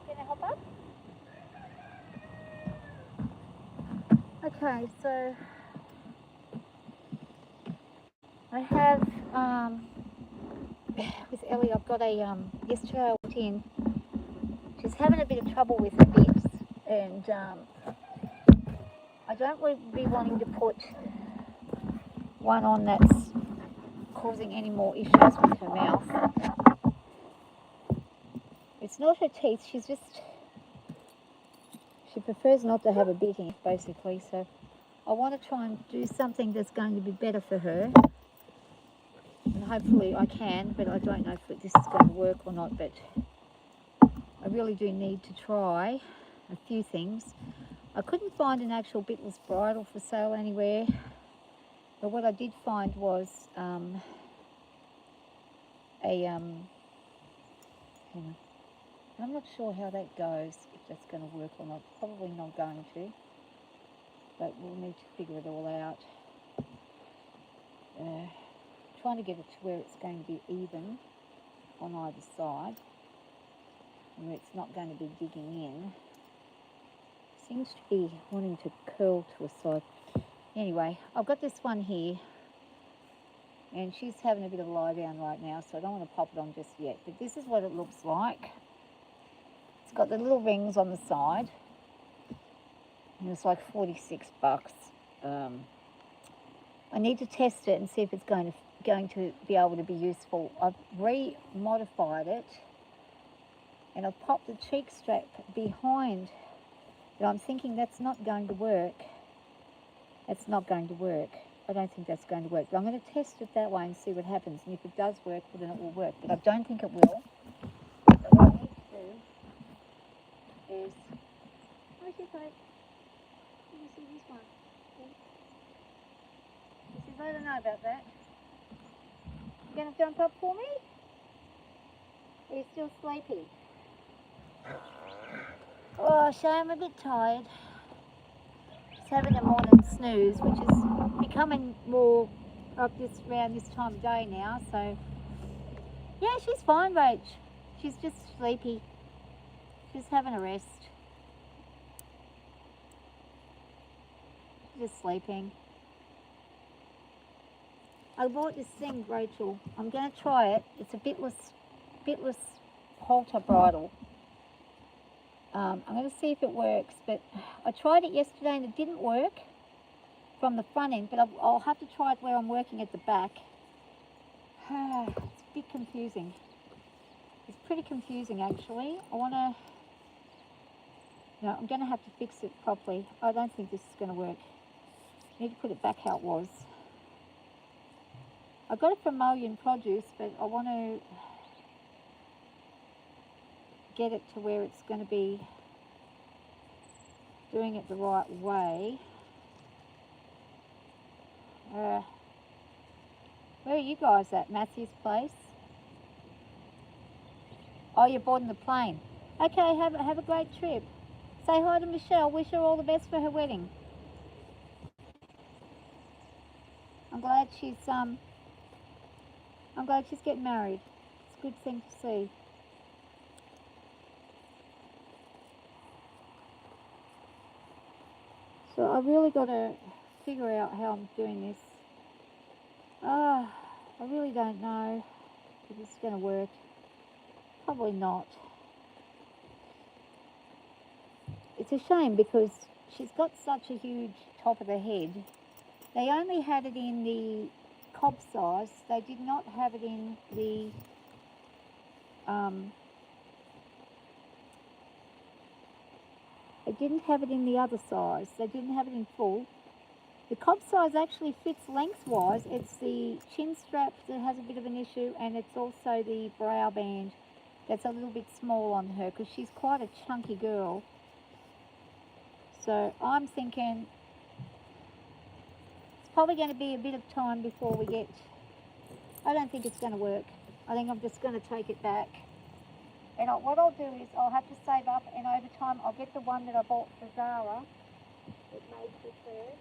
Can I hop up? Okay, so I have with Ellie, I've got a yesterday I went in. She's having a bit of trouble with her bits, and I don't really be wanting to put one on that's causing any more issues with her mouth. It's not her teeth, she prefers not to have a bit in, basically, so I want to try and do something that's going to be better for her, and hopefully I can, but I don't know if this is going to work or not, but I really do need to try a few things. I couldn't find an actual Bitless bridle for sale anywhere, but what I did find was hang on. I'm not sure how that goes, if that's going to work or not. Probably not going to, but we'll need to figure it all out. Trying to get it to where it's going to be even on either side, and where it's not going to be digging in. Seems to be wanting to curl to a side. Anyway, I've got this one here, and she's having a bit of a lie down right now, so I don't want to pop it on just yet, but this is what it looks like. It's got the little rings on the side, and it's like $46. I need to test it and see if it's going to be able to be useful. I've re-modified it, and I've popped the cheek strap behind, but I'm thinking that's not going to work. That's not going to work. I don't think that's going to work, but I'm going to test it that way and see what happens, and if it does work, well, then it will work, but I don't think it will. So what I need to do is, where's your coat? Let me see this one. He says, I don't know about that. You going to jump up for me? Are you still sleepy? Oh, so I'm a bit tired. Just having a morning snooze, which is becoming more up around this time of day now, so yeah, she's fine, Rach. She's just sleepy. She's having a rest. She's just sleeping. I bought this thing, Rachel. I'm going to try it. It's a Bitless Halter bridle. I'm going to see if it works, but I tried it yesterday and it didn't work from the front end, but I'll have to try it where I'm working at the back. It's a bit confusing. It's pretty confusing, actually. I'm going to have to fix it properly. I don't think this is going to work. I need to put it back how it was. I got it from Mullion Produce, but I want to get it to where it's going to be doing it the right way. Where are you guys at? Matthew's place? Oh, you're boarding the plane. Okay, have a great trip. Say hi to Michelle. Wish her all the best for her wedding. I'm glad she's getting married. It's a good thing to see. So I really got to figure out how I'm doing this. I really don't know if it's going to work. Probably not. It's a shame because she's got such a huge top of the head. They only had it in the cob size. They did not have it in the they didn't have it in the other size. They didn't have it in full. The cob size actually fits lengthwise. It's the chin strap that has a bit of an issue, and it's also the brow band that's a little bit small on her because she's quite a chunky girl. So I'm thinking it's probably going to be a bit of time before we get... I don't think it's going to work. I think I'm just going to take it back. And what I'll do is I'll have to save up, and over time I'll get the one that I bought for Zara that made with her.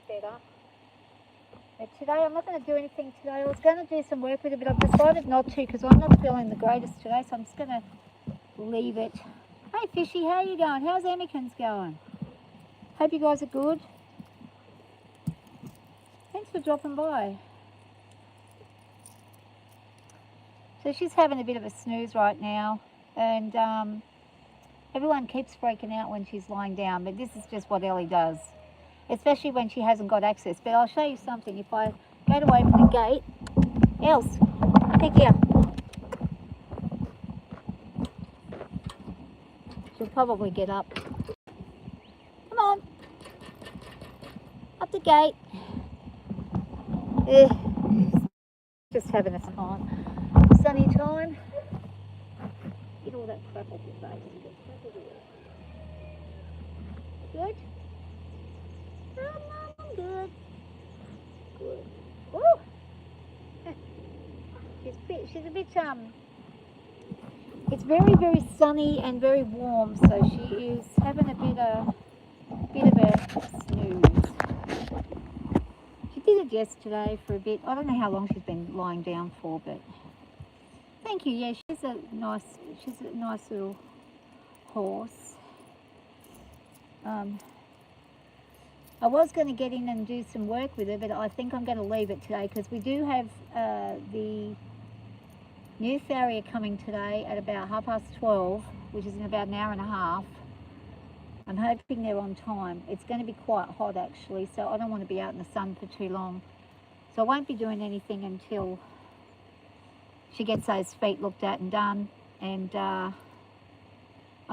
better. But today I'm not going to do anything today. I was going to do some work with it, but I've decided not to because I'm not feeling the greatest today, so I'm just going to leave it. Hey Fishy, how are you going? How's Emmykins going? Hope you guys are good. Thanks for dropping by. So she's having a bit of a snooze right now, and everyone keeps freaking out when she's lying down, but this is just what Ellie does, especially when she hasn't got access. But I'll show you something. If I go to open the gate, Else, pick here. She'll probably get up. Come on, up the gate. Just having a time. Sunny time. Get all that crap off your face. Good? Oh, Mum, I'm good. Good. Woo! She's a bit, it's very, very sunny and very warm, so she is having a bit of a snooze. She did it yesterday for a bit. I don't know how long she's been lying down for, but thank you. Yeah, she's a nice little horse. I was going to get in and do some work with her, but I think I'm going to leave it today because we do have the new farrier coming today at about 12:30, which is in about an hour and a half. I'm hoping they're on time. It's going to be quite hot actually, so I don't want to be out in the sun for too long. So I won't be doing anything until she gets those feet looked at and done, and I'll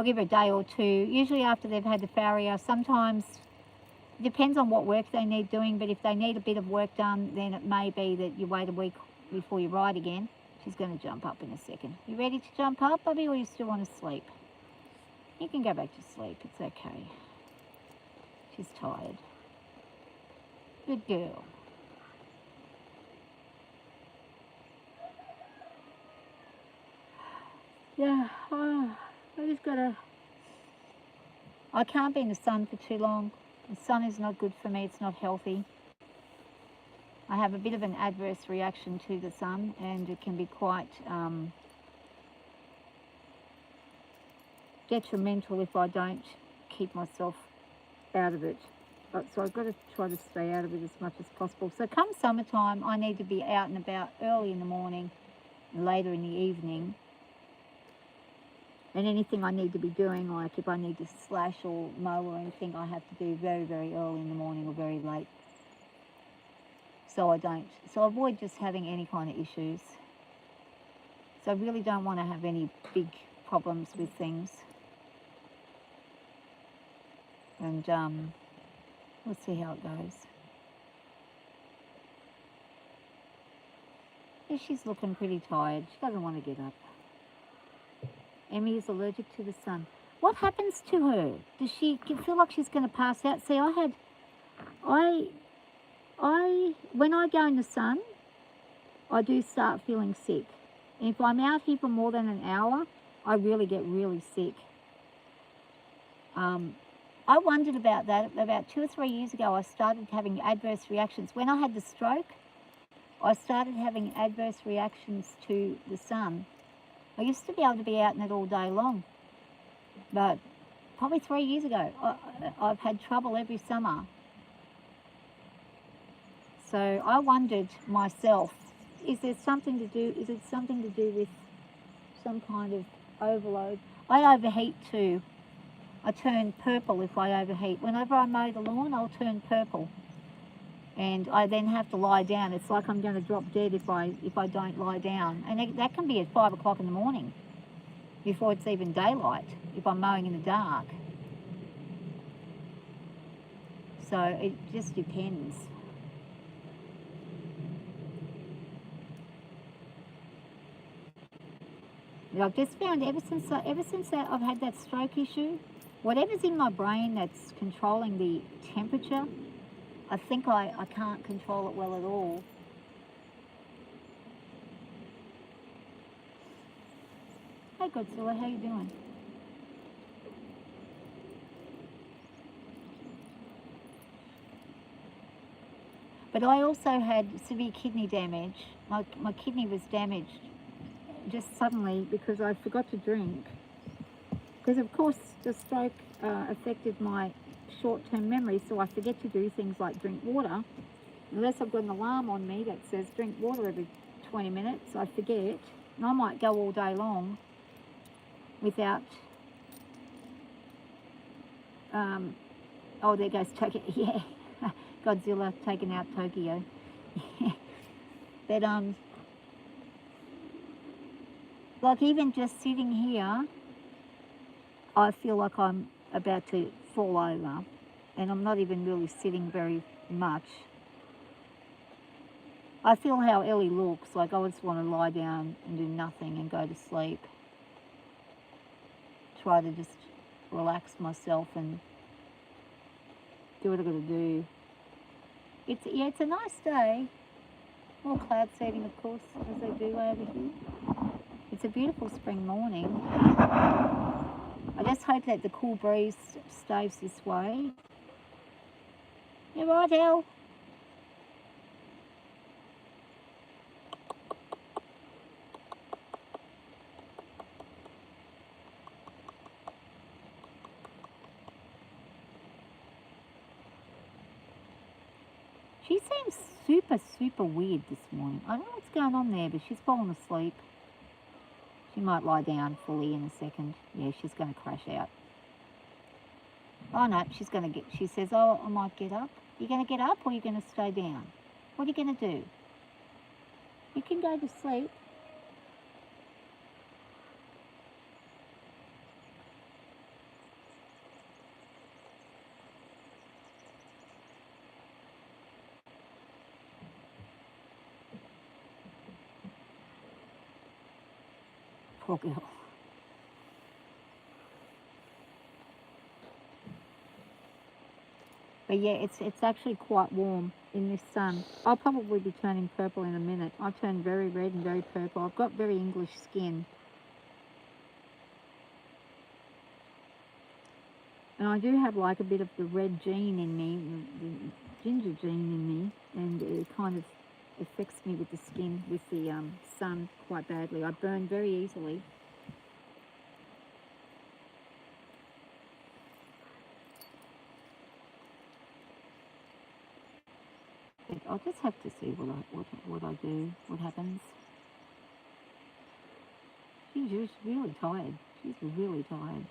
give her a day or two. Usually after they've had the farrier, sometimes it depends on what work they need doing, but if they need a bit of work done, then it may be that you wait a week before you ride again. She's going to jump up in a second. You ready to jump up, Bubby, or you still want to sleep? You can go back to sleep. It's okay. She's tired. Good girl. Yeah, I just gotta... I can't be in the sun for too long. The sun is not good for me. It's not healthy. I have a bit of an adverse reaction to the sun, and it can be quite detrimental if I don't keep myself out of it. So I've got to try to stay out of it as much as possible. So come summertime, I need to be out and about early in the morning and later in the evening. And anything I need to be doing, like if I need to slash or mow or anything, I have to do very, very early in the morning or very late. So I avoid just having any kind of issues. So I really don't want to have any big problems with things. And we'll see how it goes. Yeah, she's looking pretty tired. She doesn't want to get up. Emmy is allergic to the sun. What happens to her? Does she feel like she's going to pass out? See, when I go in the sun, I do start feeling sick. And if I'm out here for more than an hour, I really get really sick. I wondered about that. About 2 or 3 years ago, I started having adverse reactions. When I had the stroke, I started having adverse reactions to the sun. I used to be able to be out in it all day long, but probably 3 years ago, I've had trouble every summer. So I wondered myself, is it something to do with some kind of overload? I overheat too. I turn purple if I overheat. Whenever I mow the lawn, I'll turn purple. And I then have to lie down. It's like I'm going to drop dead if I don't lie down. And that can be at 5 o'clock in the morning, before it's even daylight, if I'm mowing in the dark. So it just depends. I've just found ever since I've had that stroke issue, whatever's in my brain that's controlling the temperature, I think I can't control it well at all. Hey Godzilla, how you doing? But I also had severe kidney damage. My kidney was damaged just suddenly because I forgot to drink. Because of course the stroke affected my short-term memory, so I forget to do things like drink water. Unless I've got an alarm on me that says drink water every 20 minutes, I forget. And I might go all day long without... oh, there goes Tokyo. Yeah, Godzilla taking out Tokyo. But, like even just sitting here, I feel like I'm about to fall over. And I'm not even really sitting very much. I feel how Ellie looks, like I just want to lie down and do nothing and go to sleep. Try to just relax myself and do what I've got to do. It's a nice day. More cloud seeding, of course, as they do over here. It's a beautiful spring morning. I just hope that the cool breeze stays this way. You right, Elle? She seems super weird this morning. I don't know what's going on there, but she's fallen asleep. She might lie down fully in a second. Yeah, she's going to crash out. Oh no, she's going to get... She says, oh, I might get up. You're going to get up or you're going to stay down? What are you going to do? You can go to sleep. Poor girl. But yeah, it's actually quite warm in this sun. I'll probably be turning purple in a minute. I turn very red and very purple. I've got very English skin. And I do have like a bit of the red gene in me, the ginger gene in me, and it kind of affects me with the skin, with the sun quite badly. I burn very easily. I'll just have to see what I do, what happens. She's really tired. She's really tired.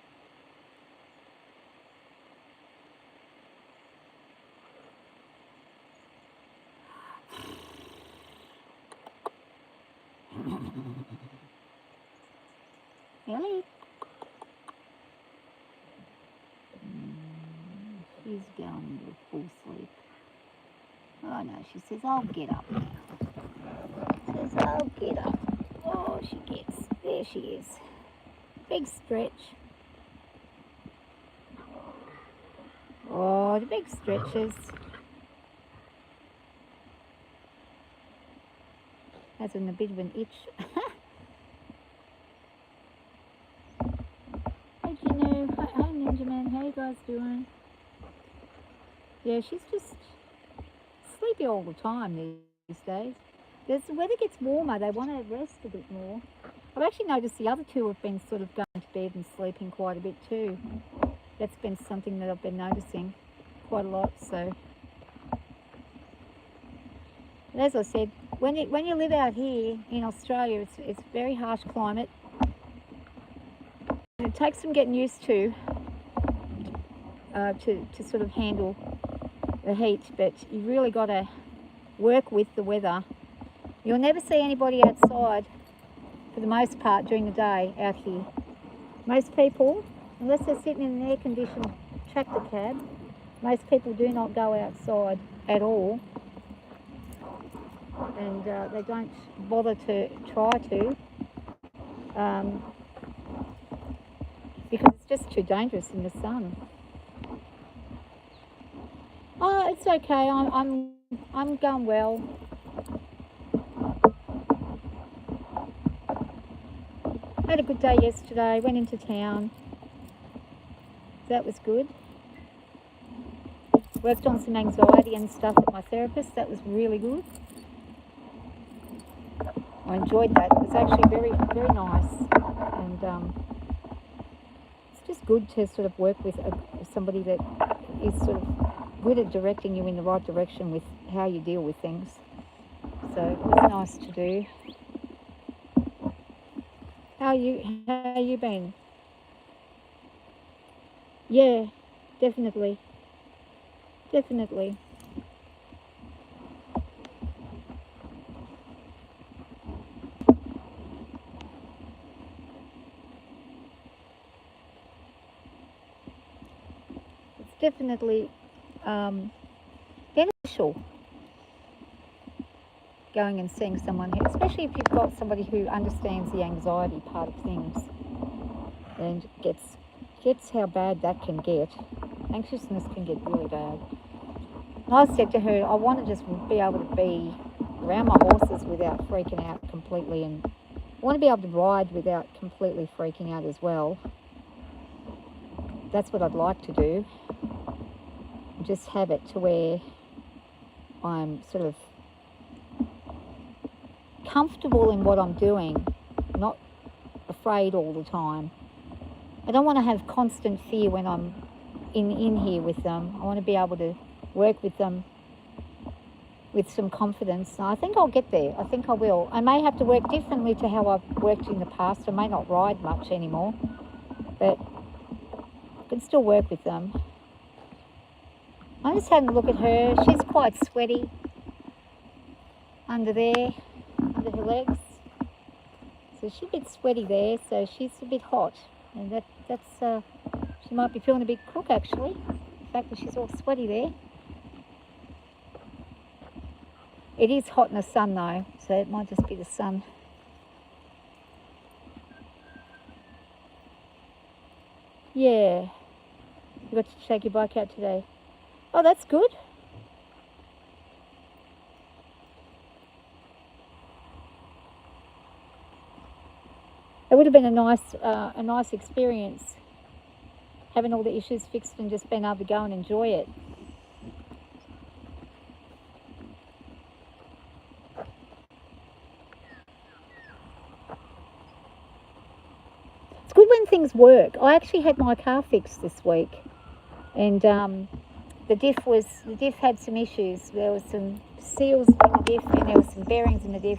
Ellie? She's going into full sleep. Oh no, she says, I'll get up now. She says, I'll get up. Oh, she gets. There she is. Big stretch. Oh, the big stretches. Having a bit of an itch. Hey Ginu, hi Ninja Man, how you guys doing? Yeah, she's just sleepy all the time these days. As the weather gets warmer, they want to rest a bit more. I've actually noticed the other two have been sort of going to bed and sleeping quite a bit too. That's been something that I've been noticing quite a lot. So, and as I said, when you live out here in Australia, it's very harsh climate. And it takes some getting used to sort of handle the heat, but you really got to work with the weather. You'll never see anybody outside for the most part during the day out here. Most people, unless they're sitting in an air-conditioned tractor cab, most people do not go outside at all, and they don't bother to try to because it's just too dangerous in the sun. Oh, it's okay. I'm going well. Had a good day yesterday. Went into town. That was good. worked on some anxiety and stuff with my therapist. That was really good. I enjoyed that. It was actually very, very nice. And it's just good to sort of work with somebody that is sort of good at directing you in the right direction with how you deal with things. So it was nice to do. How you been? Yeah, definitely. Definitely. It's definitely beneficial going and seeing someone, especially if you've got somebody who understands the anxiety part of things and gets how bad that can get. Anxiousness can get really bad. And I said to her, I want to just be able to be around my horses without freaking out completely, and I want to be able to ride without completely freaking out as well. That's what I'd like to do. Just have it to where I'm sort of comfortable in what I'm doing, not afraid all the time. I don't want to have constant fear when I'm in here with them. I want to be able to work with them with some confidence. And I think I'll get there. I think I will. I may have to work differently to how I've worked in the past. I may not ride much anymore, but I can still work with them. I just had a look at her. She's quite sweaty under there, under her legs. So she's a bit sweaty there, so she's a bit hot. And that's she might be feeling a bit crook actually. The fact that she's all sweaty there. It is hot in the sun though, so it might just be the sun. Yeah. You got to take your bike out today. Oh, that's good. It would have been a nice experience, having all the issues fixed and just being able to go and enjoy it. It's good when things work. I actually had my car fixed this week, and the diff had some issues. There was some seals in the diff, and there was some bearings in the diff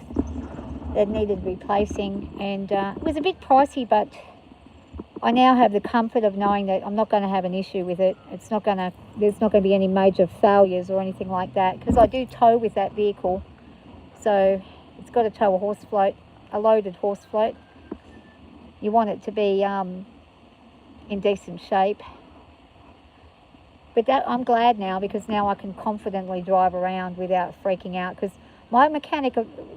that needed replacing, and it was a bit pricey, but I now have the comfort of knowing that I'm not going to have an issue with it. There's not going to be any major failures or anything like that, because I do tow with that vehicle, so it's got to tow a horse float, a loaded horse float. You want it to be in decent shape. But that, I'm glad now, because now I can confidently drive around without freaking out, because my mechanic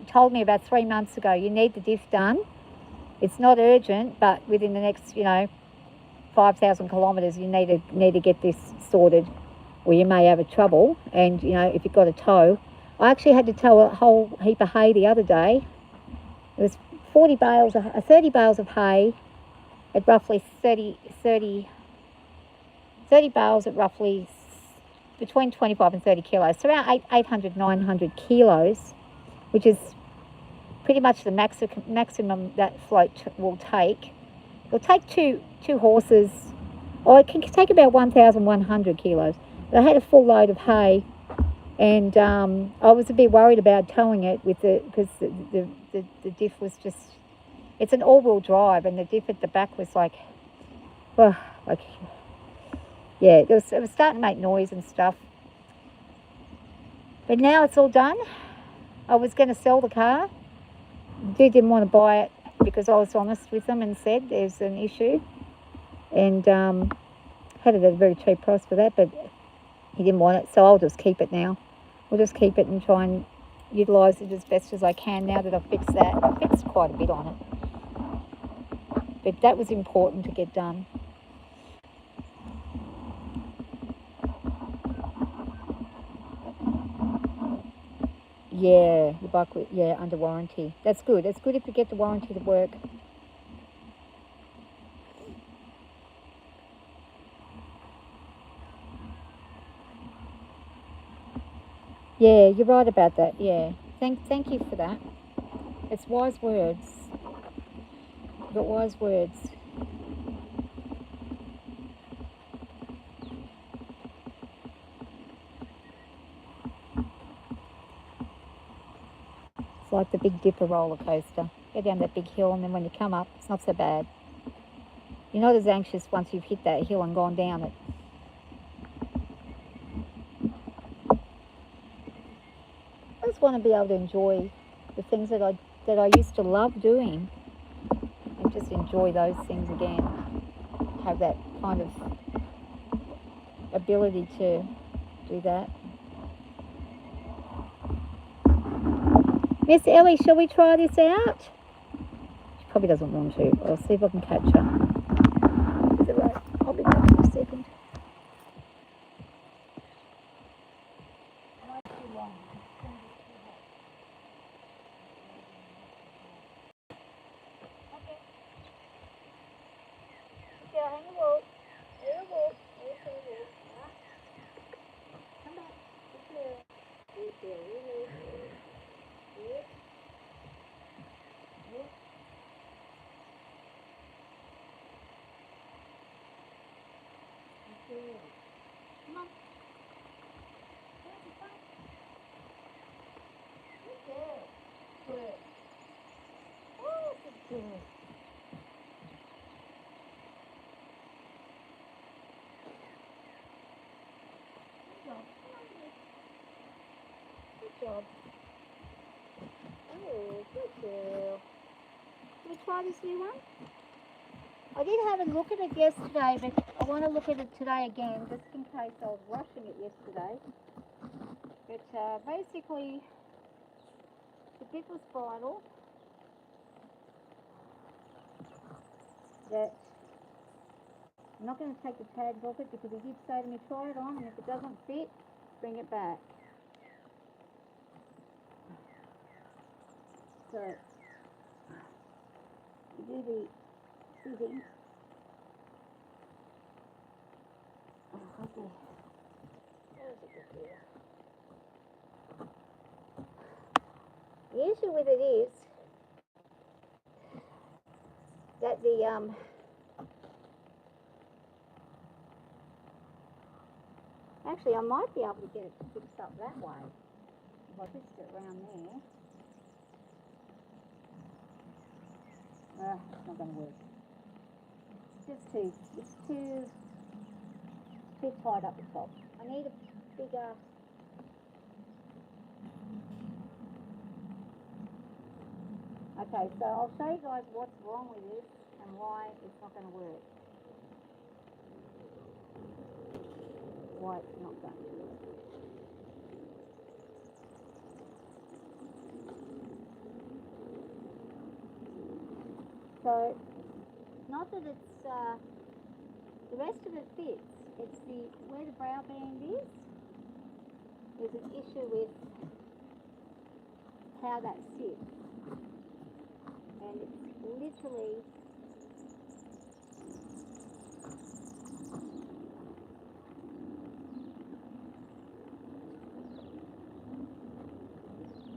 told me about 3 months ago, you need the diff done. It's not urgent, but within the next, 5,000 kilometres, you need to get this sorted, or you may have a trouble. And, if you've got a tow. I actually had to tow a whole heap of hay the other day. It was 30 bales of hay at roughly 30 bales at roughly between 25 and 30 kilos. So around 800, 900 kilos, which is pretty much the maximum that float will take. It'll take two horses, or it can take about 1,100 kilos. But I had a full load of hay, and I was a bit worried about towing it because the diff was just, it's an all-wheel drive, and the diff at the back was yeah, it was starting to make noise and stuff. But now it's all done. I was going to sell the car. Dude didn't want to buy it because I was honest with them and said there's an issue, and had it at a very cheap price for that, but he didn't want it, so I'll just keep it now. We'll just keep it and try and utilise it as best as I can now that I've fixed that. I fixed quite a bit on it, but that was important to get done. Yeah, the bike, under warranty. That's good. It's good if you get the warranty to work. Yeah, you're right about that. Yeah. Thank you for that. It's wise words. You've got wise words. It's like the Big Dipper roller coaster. Go down that big hill, and then when you come up, it's not so bad. You're not as anxious once you've hit that hill and gone down it. I just want to be able to enjoy the things that I used to love doing, and just enjoy those things again. Have that kind of ability to do that. Miss Ellie, shall we try this out? She probably doesn't want to. I'll see if I can catch her. Is it right? I'll be back in a second. Come on. Good. Oh, good. Good job. Oh, good girl. Can we try this new one? I did have a look at it yesterday, but I want to look at it today again, just in case I was rushing it yesterday. But basically, the Bitless bridle that I'm not going to take the tags off it because he did say to me, try it on, and if it doesn't fit, bring it back. So, you do the fitting. Oh, okay. There's a good deal. The issue with it is that actually I might be able to get it fixed up that way if I twist it around there. It's not going to work. It's too tight up the top. I need a bigger. Okay, so I'll show you guys what's wrong with this and why it's not going to work. Why it's not going to work. So, not that it's, the rest of it fits. It's where the brow band is, there's an issue with how that sits. And it's literally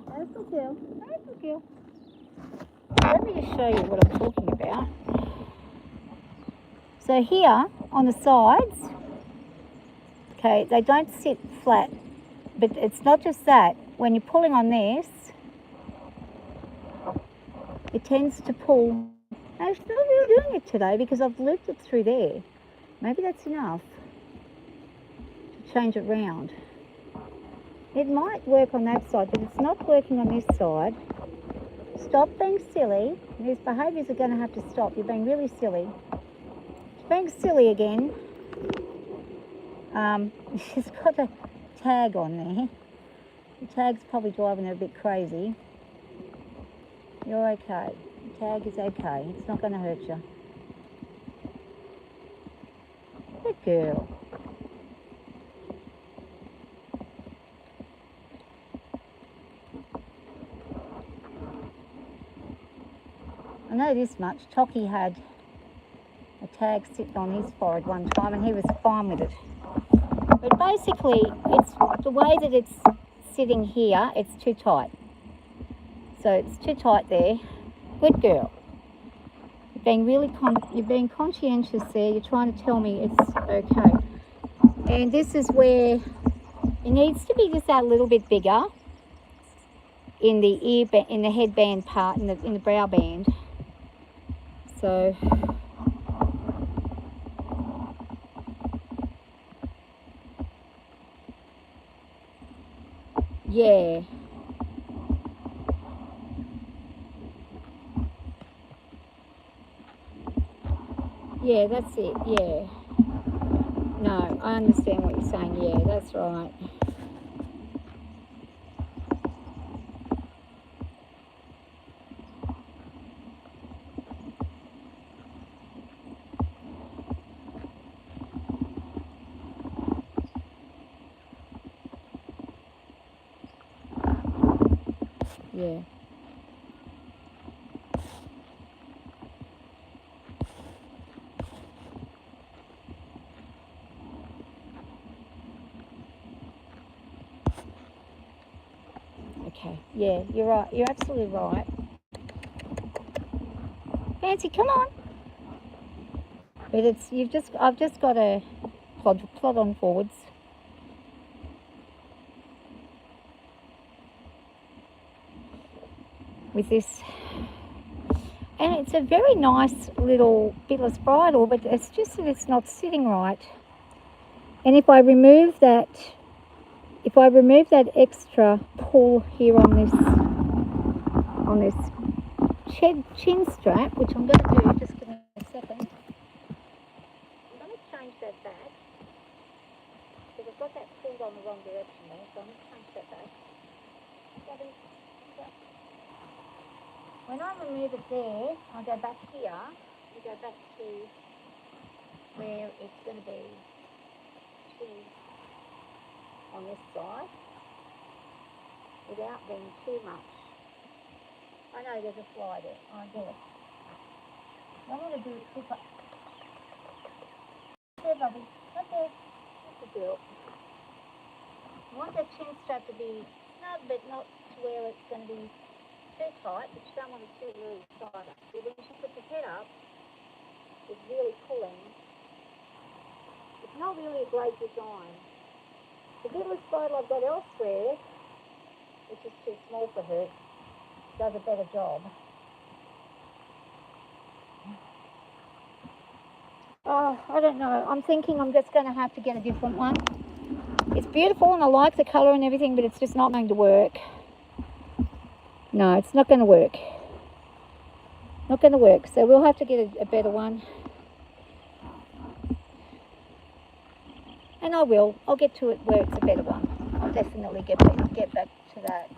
that's a deal. That's a deal. Let me just show you what I'm talking about. So here on the sides, okay, they don't sit flat, but it's not just that. When you're pulling on this, it tends to pull. No, it's not really doing it today because I've looped it through there. Maybe that's enough to change it round. It might work on that side, but it's not working on this side. Stop being silly. These behaviours are going to have to stop. You're being really silly. Being silly again. She's got a tag on there. The tag's probably driving her a bit crazy. You're okay. The tag is okay. It's not going to hurt you. Good girl. I know this much. Toki had a tag sitting on his forehead one time and he was fine with it. But basically, it's the way that it's sitting here, it's too tight. So it's too tight there. Good girl. You're being really you're being conscientious there. You're trying to tell me it's okay. And this is where it needs to be just that little bit bigger in the in the headband part, in the brow band. So yeah. Yeah, that's it, yeah. No, I understand what you're saying, yeah, that's right. Yeah. Okay, yeah, you're right. You're absolutely right. Fancy, come on. But it's, I've just got to plod on forwards. With this. And it's a very nice little Bitless bridle, but it's just that it's not sitting right. And if I remove that extra pull here on this chin strap, which I'm going to do, just give me a second. I'm going to change that back, because I've got that pulled on the wrong direction there, so I'm going to change that back. When I remove it there, I go back here, we go back to where it's going to be chin on this side, without being too much. I know there's a fly there, I get it. What I'm going to do is clip up. There, Bubby, right there. That's a girl. I want that chin strap to be snug, but not to where it's going to be too tight, but you don't want it too really tight up. So when she puts her head up, it's really pulling. It's not really a great design. The Bitless bridle I've got elsewhere, which is too small for her, does a better job. Oh, I don't know. I'm thinking I'm just going to have to get a different one. It's beautiful and I like the colour and everything, but it's just not going to work. No, it's not going to work. Not going to work. So we'll have to get a better one. And I will. I'll get to it where it's a better one. I'll definitely get back to that.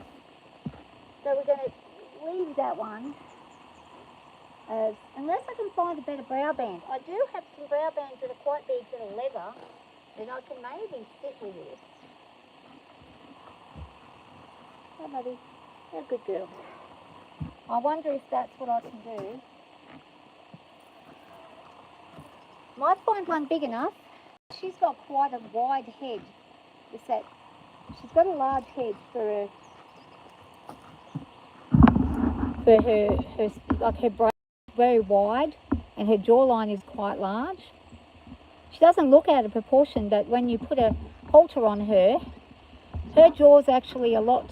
So we're going to leave that one. Unless I can find a better brow band. I do have some brow bands that are quite big that are leather. And I can maybe sit with this. Oh, buddy. You're a good girl. I wonder if that's what I can do. Might find one big enough. She's got quite a wide head. She's got a large head for her like her brain is very wide and her jawline is quite large. She doesn't look out of proportion, but when you put a halter on her jaw's actually a lot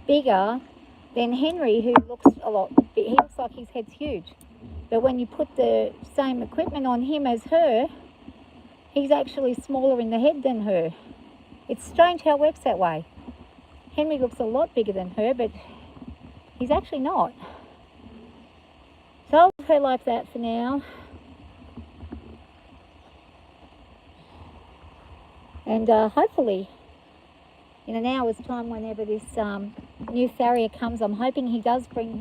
bigger than Henry, who looks a lot big. He looks like his head's huge. But when you put the same equipment on him as her, he's actually smaller in the head than her. It's strange how it works that way. Henry looks a lot bigger than her, but he's actually not. So I'll leave her like that for now. And hopefully in an hour's time, whenever this new farrier comes, I'm hoping he does bring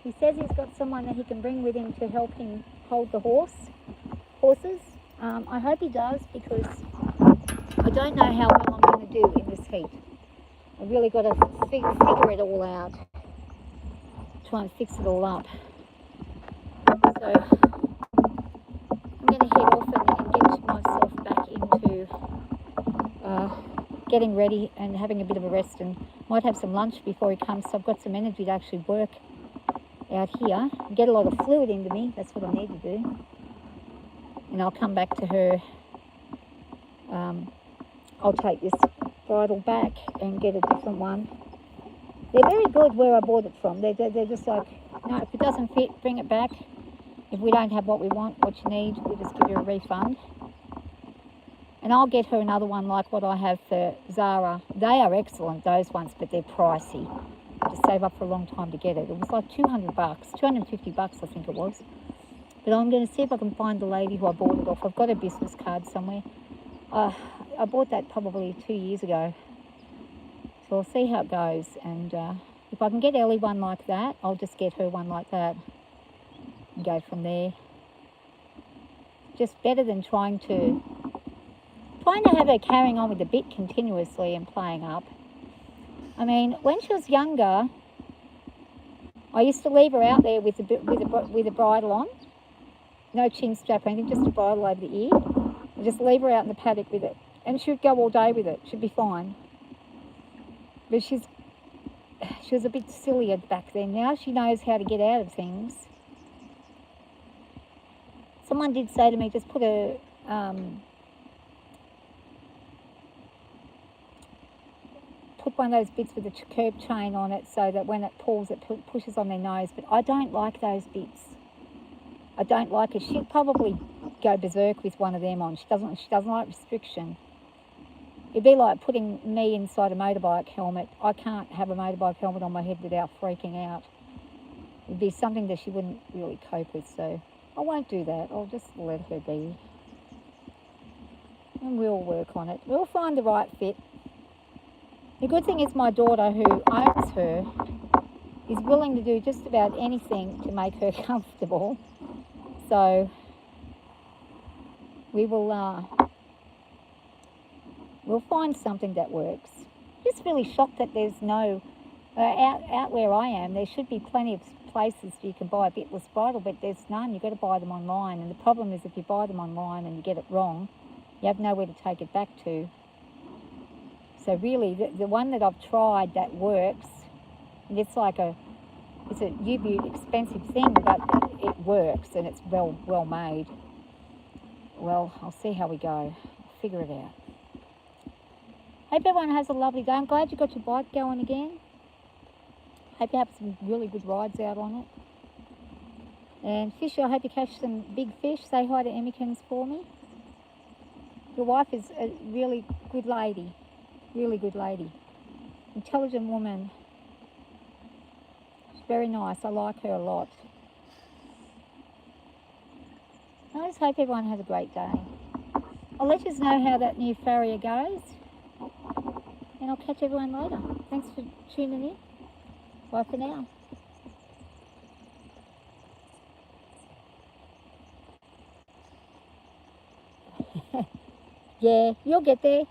he says he's got someone that he can bring with him to help him hold the horses. I hope he does, because I don't know how well I'm going to do in this heat. I've really got to figure it all out, try and fix it all up. So I'm going to head off and get myself back into getting ready and having a bit of a rest, and might have some lunch before he comes, so I've got some energy to actually work out here, get a lot of fluid into me. That's what I need to do. And I'll come back to her. I'll take this bridle back and get a different one. They're very good where I bought it from. They're just like, no, if it doesn't fit, bring it back. If we don't have what we want, what you need, we'll just give you a refund. And I'll get her another one like what I have for Zara. They are excellent, those ones, but they're pricey. I had to save up for a long time to get it. It was like $200, $250 I think it was. But I'm going to see if I can find the lady who I bought it off. I've got a business card somewhere. I bought that probably 2 years ago. So I'll see how it goes. And if I can get Ellie one like that, I'll just get her one like that and go from there. Just better than trying to have her carrying on with the bit continuously and playing up. I mean, when she was younger, I used to leave her out there with a bridle on. No chin strap or anything, just a bridle over the ear. And just leave her out in the paddock with it. And she would go all day with it. She'd be fine. But she was a bit sillier back then. Now she knows how to get out of things. Someone did say to me, just put a... put one of those bits with a curb chain on it so that when it pulls, it pushes on their nose. But I don't like those bits. I don't like it. She'll probably go berserk with one of them on. She doesn't like restriction. It'd be like putting me inside a motorbike helmet. I can't have a motorbike helmet on my head without freaking out. It'd be something that she wouldn't really cope with, so I won't do that. I'll just let her be. And we'll work on it. We'll find the right fit. The good thing is my daughter, who owns her, is willing to do just about anything to make her comfortable. So we will we'll find something that works. Just really shocked that there's no out where I am. There should be plenty of places you can buy a Bitless bridle, but there's none. You've got to buy them online, and the problem is if you buy them online and you get it wrong, you have nowhere to take it back to. So really, the one that I've tried that works, and it's a UB expensive thing, but it works and it's well made. Well, I'll see how we go. Figure it out. Hope everyone has a lovely day. I'm glad you got your bike going again. Hope you have some really good rides out on it. And fish, I hope you catch some big fish. Say hi to Emmykins for me. Your wife is a really good lady. Really good lady. Intelligent woman. She's very nice. I like her a lot. I just hope everyone has a great day. I'll let you know how that new farrier goes. And I'll catch everyone later. Thanks for tuning in. Bye for now. Yeah, you'll get there.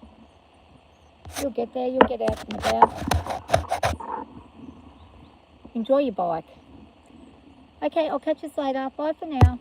You'll get there. You'll get out and about. Enjoy your bike. Okay, I'll catch you later. Bye for now.